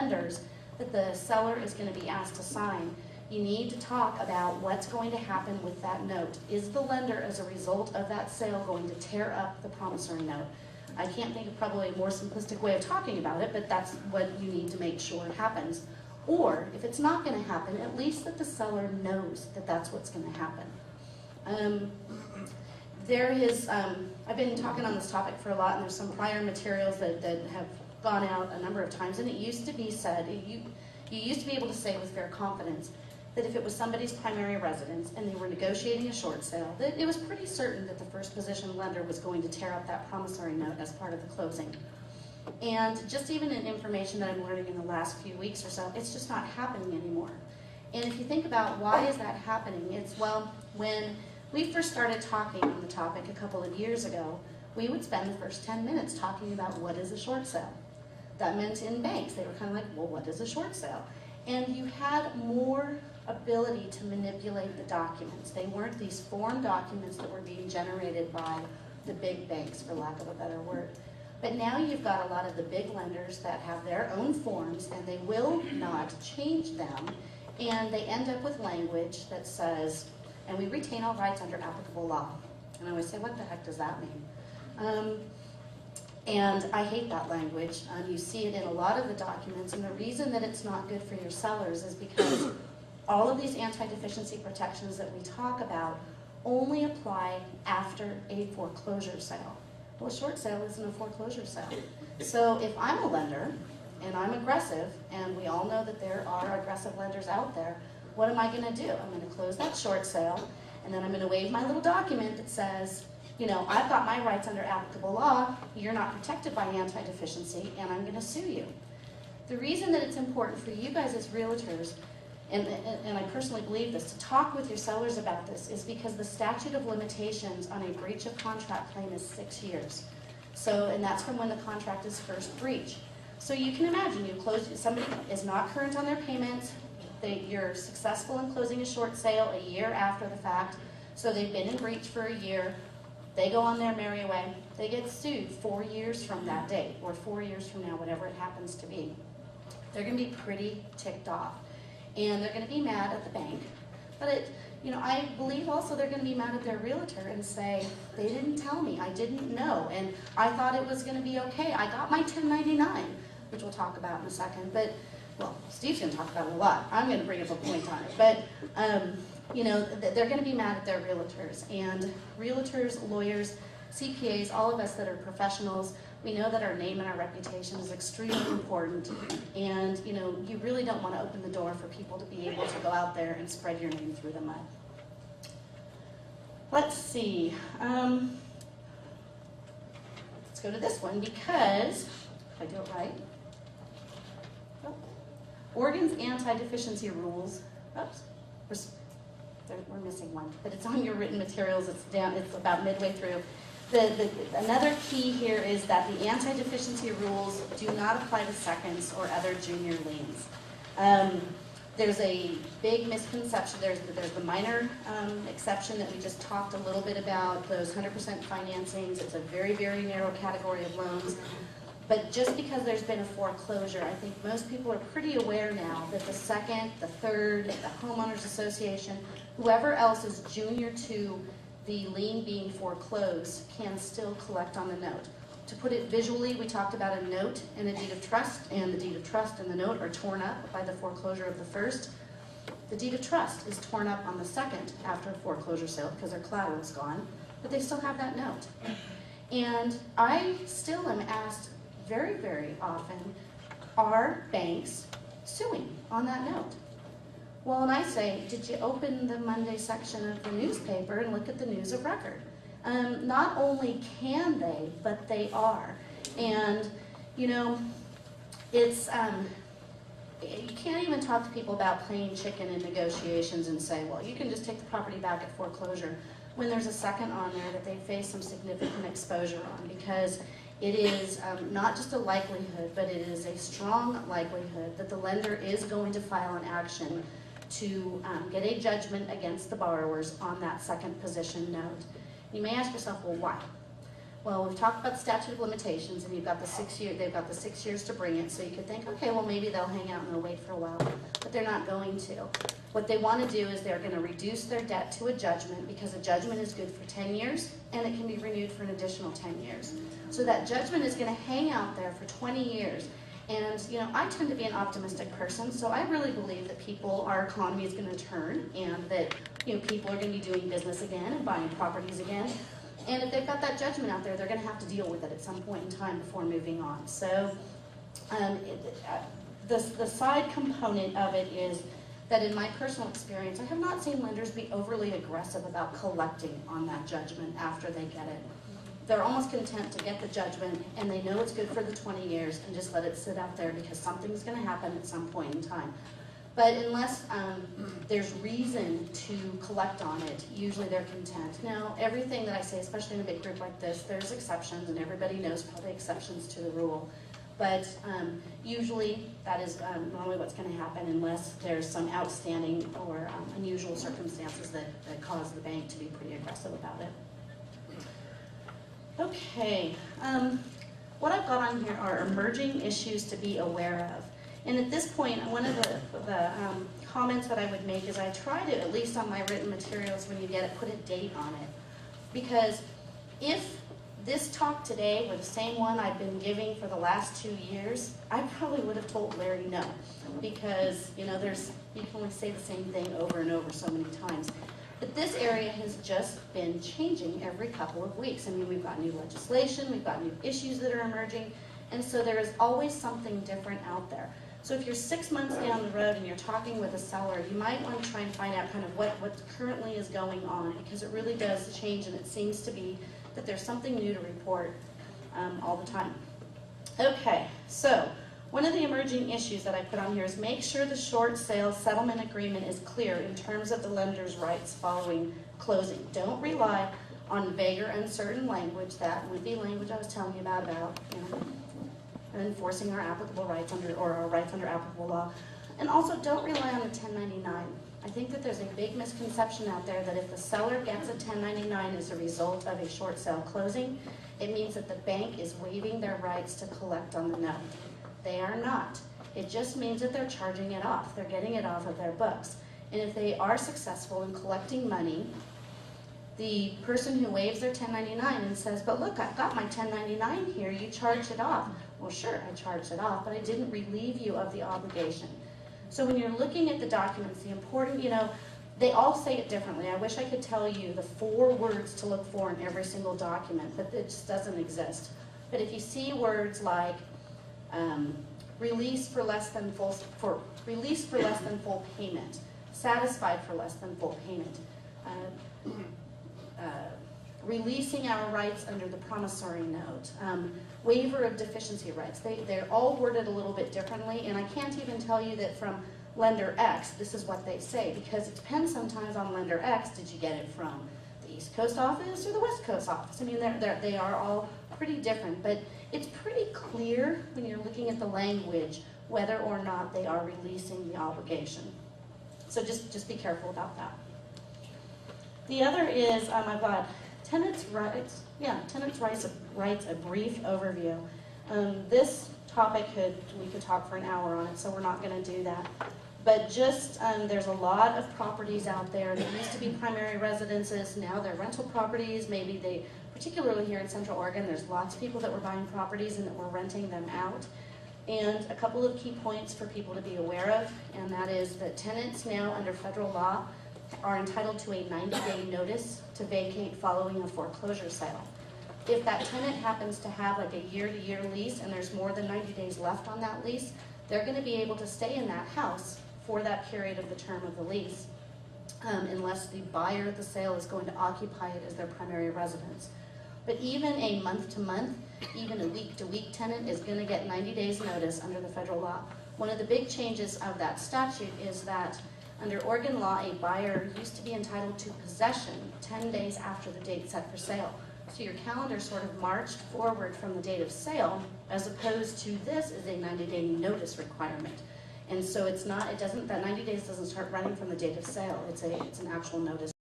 lenders that the seller is going to be asked to sign, you need to talk about what's going to happen with that note. Is the lender, as a result of that sale, going to tear up the promissory note? I can't think of probably a more simplistic way of talking about it, but that's what you need to make sure happens. Or, if it's not going to happen, at least that the seller knows that that's what's going to happen. I've been talking on this topic for a lot, and there's some prior materials that have gone out a number of times, and it used to be said, you used to be able to say with fair confidence that if it was somebody's primary residence and they were negotiating a short sale, that it was pretty certain that the first position lender was going to tear up that promissory note as part of the closing. And just even in information that I'm learning in the last few weeks or so, it's just not happening anymore. And if you think about why is that happening, it's, well, when we first started talking on the topic a couple of years ago, we would spend the first 10 minutes talking about what is a short sale. That meant in banks, they were kind of like, well, what is a short sale? And you had more ability to manipulate the documents. They weren't these form documents that were being generated by the big banks, for lack of a better word. But now you've got a lot of the big lenders that have their own forms, and they will not change them, and they end up with language that says, and we retain all rights under applicable law. And I always say, what the heck does that mean? And I hate that language. You see it in a lot of the documents, and the reason that it's not good for your sellers is because all of these anti-deficiency protections that we talk about only apply after a foreclosure sale. Well, a short sale isn't a foreclosure sale. So if I'm a lender and I'm aggressive, and we all know that there are aggressive lenders out there, what am I going to do? I'm going to close that short sale, and then I'm going to wave my little document that says, you know, I've got my rights under applicable law, you're not protected by anti-deficiency, and I'm going to sue you. The reason that it's important for you guys as realtors, and I personally believe this, to talk with your sellers about this is because the statute of limitations on a breach of contract claim is 6 years. So, and that's from when the contract is first breached. So you can imagine, you close, somebody is not current on their payments, you're successful in closing a short sale a year after the fact, so they've been in breach for a year, they go on their merry way, they get sued 4 years from that date, or 4 years from now, whatever it happens to be. They're going to be pretty ticked off. And they're going to be mad at the bank. But I believe also they're going to be mad at their realtor and say, they didn't tell me, I didn't know, and I thought it was going to be okay. I got my 1099, which we'll talk about in a second. But, well, Steve's going to talk about it a lot. I'm going to bring up a point on it. But, they're going to be mad at their realtors. And realtors, lawyers, CPAs, all of us that are professionals, we know that our name and our reputation is extremely important, and you really don't want to open the door for people to be able to go out there and spread your name through the mud. Let's see. Let's go to this one because, if I do it right, Oregon's anti-deficiency rules, oops, we're missing one, but it's on your written materials, it's about midway through. Another key here is that the anti-deficiency rules do not apply to seconds or other junior liens. There's a big misconception. There's the minor exception that we just talked a little bit about, those 100% financings. It's a very, very narrow category of loans. But just because there's been a foreclosure, I think most people are pretty aware now that the second, the third, the homeowners association, whoever else is junior to the lien being foreclosed can still collect on the note. To put it visually, we talked about a note and a deed of trust, and the deed of trust and the note are torn up by the foreclosure of the first. The deed of trust is torn up on the second after a foreclosure sale because their collateral is gone, but they still have that note. And I still am asked very, very often, are banks suing on that note? Well, and I say, did you open the Monday section of the newspaper and look at the news of record? Not only can they, but they are. And, it's, you can't even talk to people about playing chicken in negotiations and say, well, you can just take the property back at foreclosure, when there's a second on there that they face some significant exposure on, because it is not just a likelihood, but it is a strong likelihood that the lender is going to file an action to get a judgment against the borrowers on that second position note. You may ask yourself, well, why? Well, we've talked about the statute of limitations, and you've got the 6 year, they've got the 6 years to bring it, so you could think, okay, well, maybe they'll hang out and they'll wait for a while, but they're not going to. What they want to do is they're going to reduce their debt to a judgment, because a judgment is good for 10 years, and it can be renewed for an additional 10 years. So that judgment is going to hang out there for 20 years. And, you know, I tend to be an optimistic person, so I really believe that our economy is going to turn, and that, you know, people are going to be doing business again and buying properties again. And if they've got that judgment out there, they're going to have to deal with it at some point in time before moving on. So the side component of it is that in my personal experience, I have not seen lenders be overly aggressive about collecting on that judgment after they get it. They're almost content to get the judgment, and they know it's good for the 20 years, and just let it sit out there, because something's going to happen at some point in time. But unless there's reason to collect on it, usually they're content. Now, everything that I say, especially in a big group like this, there's exceptions, and everybody knows probably exceptions to the rule. But usually that is normally what's going to happen, unless there's some outstanding or unusual circumstances that cause the bank to be pretty aggressive about it. Okay, what I've got on here are emerging issues to be aware of. And at this point, one of the comments that I would make is I try to, at least on my written materials when you get it, put a date on it. Because if this talk today were the same one I've been giving for the last 2 years, I probably would have told Larry no. Because, you know, you can only say the same thing over and over so many times. But this area has just been changing every couple of weeks. I mean, we've got new legislation, we've got new issues that are emerging, and so there is always something different out there. So if you're 6 months down the road and you're talking with a seller, you might want to try and find out kind of what currently is going on, because it really does change, and it seems to be that there's something new to report all the time. Okay, so one of the emerging issues that I put on here is make sure the short sale settlement agreement is clear in terms of the lender's rights following closing. Don't rely on vague or uncertain language, that would be language I was telling you about you know, enforcing our applicable rights or our rights under applicable law. And also, don't rely on the 1099. I think that there's a big misconception out there that if the seller gets a 1099 as a result of a short sale closing, it means that the bank is waiving their rights to collect on the note. They are not. It just means that they're charging it off. They're getting it off of their books. And if they are successful in collecting money, the person who waives their 1099 and says, but look, I've got my 1099 here, you charged it off. Well, sure, I charged it off, but I didn't relieve you of the obligation. So when you're looking at the documents, the important, you know, they all say it differently. I wish I could tell you the 4 words to look for in every single document, but it just doesn't exist. But if you see words like release for less than full payment, satisfied for less than full payment, releasing our rights under the promissory note, waiver of deficiency rights. They're all worded a little bit differently, and I can't even tell you that from lender X, this is what they say, because it depends sometimes on lender X. Did you get it from the East Coast office or the West Coast office? I mean, they are all pretty different, but it's pretty clear when you're looking at the language whether or not they are releasing the obligation. So just be careful about that. The other is, I've got tenants' rights. Yeah, tenants' rights, a brief overview. This topic we could talk for an hour on it, so we're not going to do that. But just, there's a lot of properties out there that used to be primary residences, now they're rental properties. Maybe particularly here in Central Oregon, there's lots of people that were buying properties and that were renting them out. And a couple of key points for people to be aware of, and that is that tenants now under federal law are entitled to a 90-day notice to vacate following a foreclosure sale. If that tenant happens to have like a year-to-year lease and there's more than 90 days left on that lease, they're going to be able to stay in that house for that period of the term of the lease, unless the buyer of the sale is going to occupy it as their primary residence. But even a month-to-month, even a week-to-week tenant is going to get 90 days notice under the federal law. One of the big changes of that statute is that under Oregon law, a buyer used to be entitled to possession 10 days after the date set for sale. So your calendar sort of marched forward from the date of sale, as opposed to this is a 90-day notice requirement. And so that 90 days doesn't start running from the date of sale. It's an actual notice.